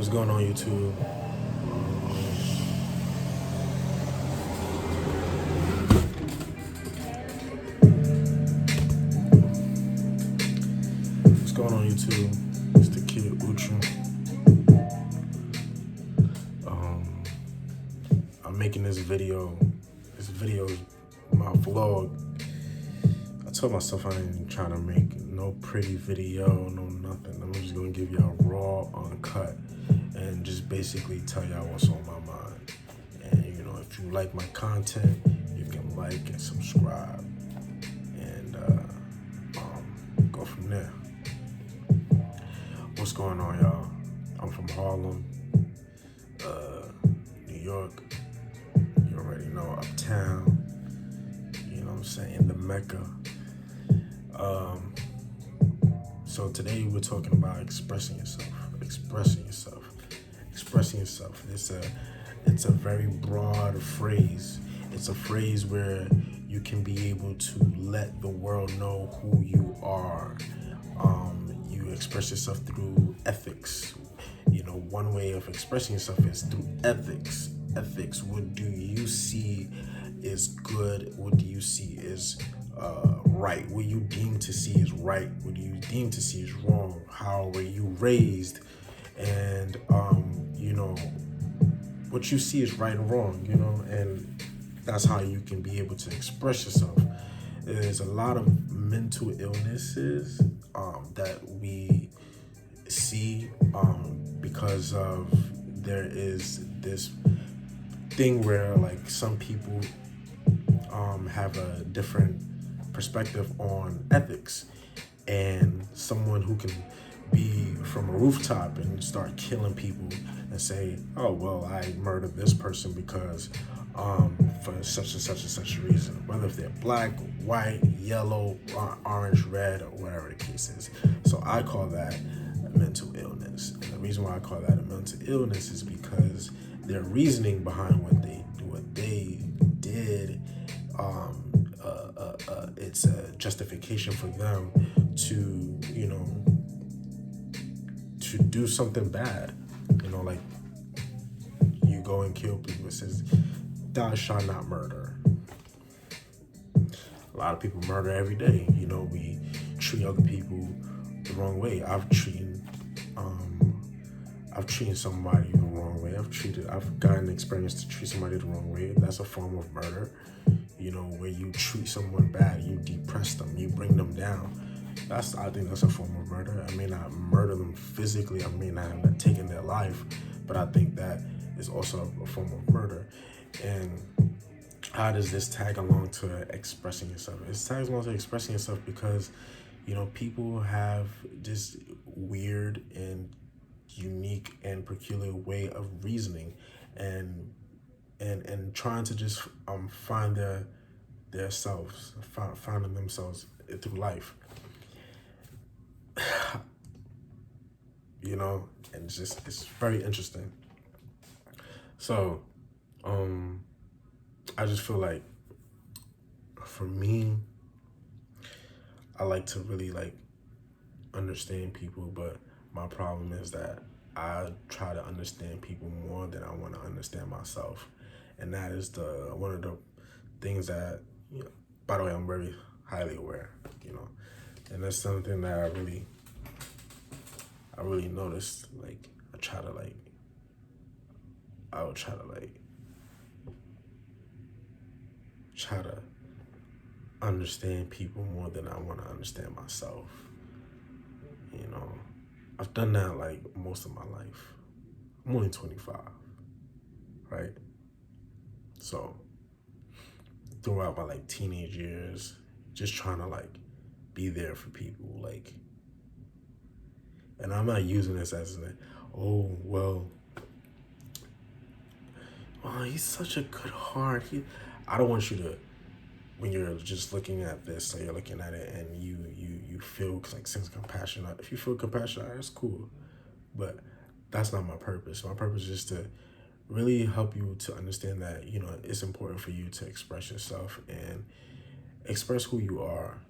What's going on, YouTube? What's going on, YouTube? It's the kid Uchu. I'm making this video. This video is my vlog. I told myself I ain't trying to make no pretty video, no nothing. I'm just gonna give y'all raw, uncut, and just basically tell y'all what's on my mind. And if you like my content, you can like and subscribe, and go from there. What's going on, y'all? I'm from Harlem, New York. You already know, uptown. You know what I'm saying? The Mecca. So today we're talking about expressing yourself. It's a very broad phrase. It's a phrase where you can be able to let the world know who you are. You express yourself through ethics. One way of expressing yourself is through ethics. Ethics. What do you see is good? What do you see is right? What you deem to see is right? What do you deem to see is wrong? How were you raised? And what you see is right and wrong. And that's how you can be able to express yourself. There's a lot of mental illnesses that we see because of there is this thing where like some people have a different perspective on ethics, and someone who can be from a rooftop and start killing people and say, oh well, I murdered this person because for such and such and such a reason, whether if they're black, white, yellow, orange, red, or whatever the case is. So I call that a mental illness. And the reason why I call that a mental illness is because their reasoning behind what they did, it's a justification for them to to do something bad. Like you go and kill people. It says thou shalt not murder. A lot of people murder every day. We treat other people the wrong way. I've treated somebody the wrong way. I've gotten experience to treat somebody the wrong way. That's a form of murder. Where you treat someone bad, you depress them, you bring them down. I think that's a form of murder. I may not murder them physically, I may not have taken their life, but I think that is also a form of murder. And how does this tag along to expressing yourself? It tags along to expressing yourself because, people have this weird and unique and peculiar way of reasoning and trying to just find their selves, finding themselves through life. And it's very interesting. So I just feel like for me, I like to really like understand people, but my problem is that I try to understand people more than I want to understand myself. And that is one of the things that, by the way, I'm very highly aware, and that's something that I really noticed. Like I would try to understand people more than I want to understand myself. I've done that like most of my life. I'm only 25, right? So throughout my like teenage years, just trying to like be there for people, like, and I'm not using this as an, oh he's such a good heart. I don't want you to, when you're just looking at this, so you're looking at it and you feel like sense of compassion. If you feel compassion, that's cool, but that's not my purpose. My purpose is just to really help you to understand that it's important for you to express yourself and express who you are.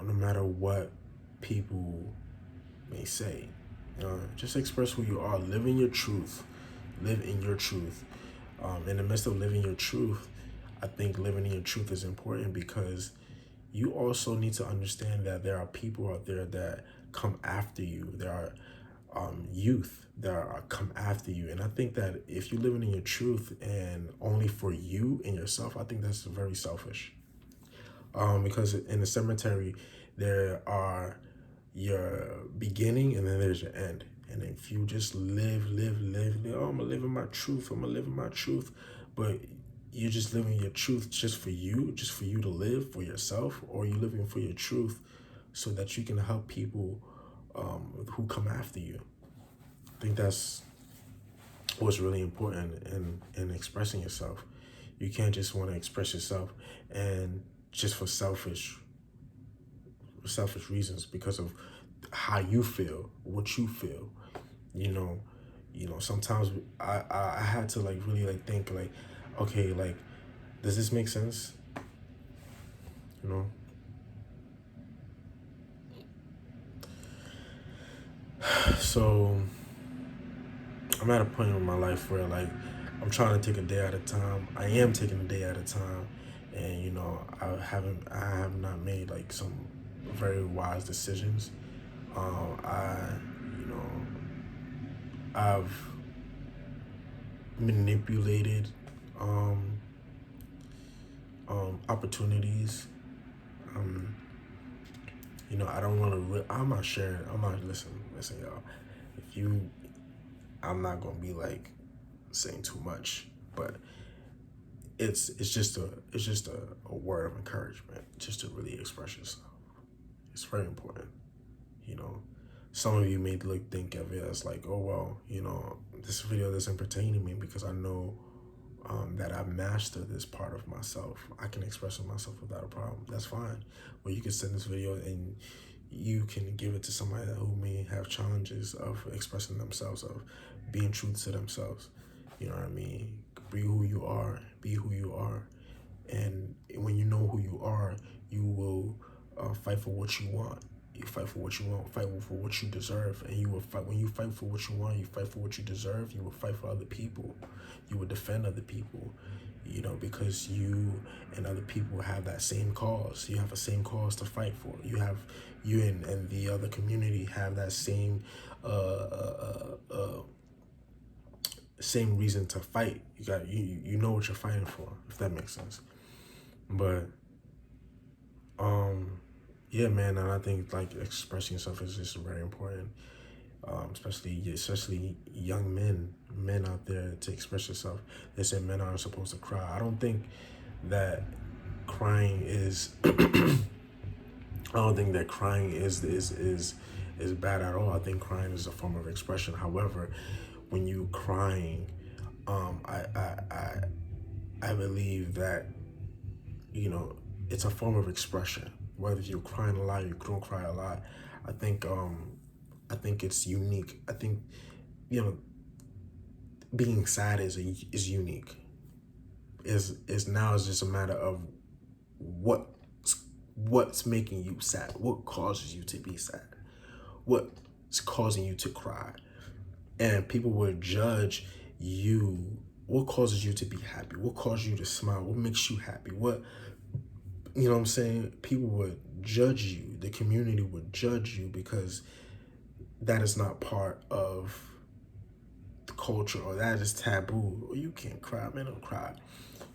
No matter what people may say. Just express who you are. Live in your truth. Live in your truth. In the midst of living your truth, I think living in your truth is important because you also need to understand that there are people out there that come after you. There are youth that are come after you. And I think that if you're living in your truth and only for you and yourself, I think that's very selfish. Because in the cemetery, there are your beginning and then there's your end. And if you just live, oh, I'm gonna live in my truth, I'm gonna live in my truth, but you're just living your truth just for you to live for yourself, or you living for your truth so that you can help people who come after you. I think that's what's really important in expressing yourself. You can't just want to express yourself and just for selfish reasons because of how you feel, what you feel. Sometimes I had to like really like think like, okay, like, does this make sense? You know? So I'm at a point in my life where like I'm trying to take a day at a time. I am taking a day at a time, and I have not made like some very wise decisions. I've manipulated opportunities. I don't want to. I'm not sharing. I'm not listen, y'all. If you, I'm not gonna be like saying too much, but it's just a word of encouragement, just to really express yourself. It's very important. Some of you may think of it as like, oh well, this video doesn't pertain to me because I know that I've mastered this part of myself. I can express myself without a problem. That's fine. Well, you can send this video and you can give it to somebody who may have challenges of expressing themselves, of being true to themselves. You know what I mean? Be who you are. Be who you are. And when you know who you are, you will fight for what you want. You fight for what you want, fight for what you deserve, and you will fight. When you fight for what you want, you fight for what you deserve. You will fight for other people. You will defend other people, because you and other people have that same cause. You have the same cause to fight for. You and the other community have that same same reason to fight. You know what you're fighting for, if that makes sense. But yeah, man, and I think like expressing yourself is just very important, especially young men out there, to express yourself. They say men aren't supposed to cry. I don't think that crying is. I don't think that crying is bad at all. I think crying is a form of expression. However, when you crying, I believe that it's a form of expression. Whether you're crying a lot, you don't cry a lot. I think it's unique. I think being sad is unique. Is now it's just a matter of what's making you sad. What causes you to be sad? What's causing you to cry? And people will judge you. What causes you to be happy? What causes you to smile? What makes you happy? You know what I'm saying? People would judge you. The community would judge you because that is not part of the culture, or that is taboo. You can't cry, man, don't cry.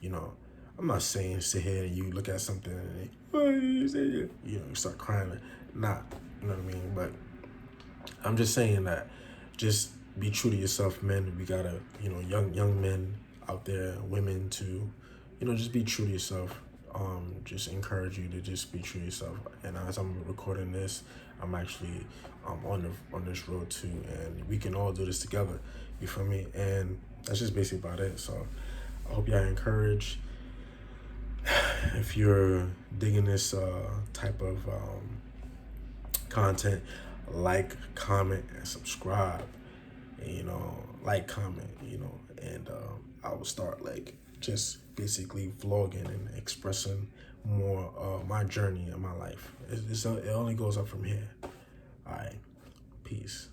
I'm not saying sit here and you look at something and you start crying. Not, you know what I mean? But I'm just saying that just be true to yourself, men. We gotta, young men out there, women too, just be true to yourself. Just encourage you to just be true to yourself. And as I'm recording this, I'm actually on this road too, and we can all do this together. You feel me? And that's just basically about it. So I hope y'all encouraged. If you're digging this type of content, like, comment, and subscribe. And, like, comment, and I will start like just basically vlogging and expressing more my journey in my life. It only goes up from here. All right, peace.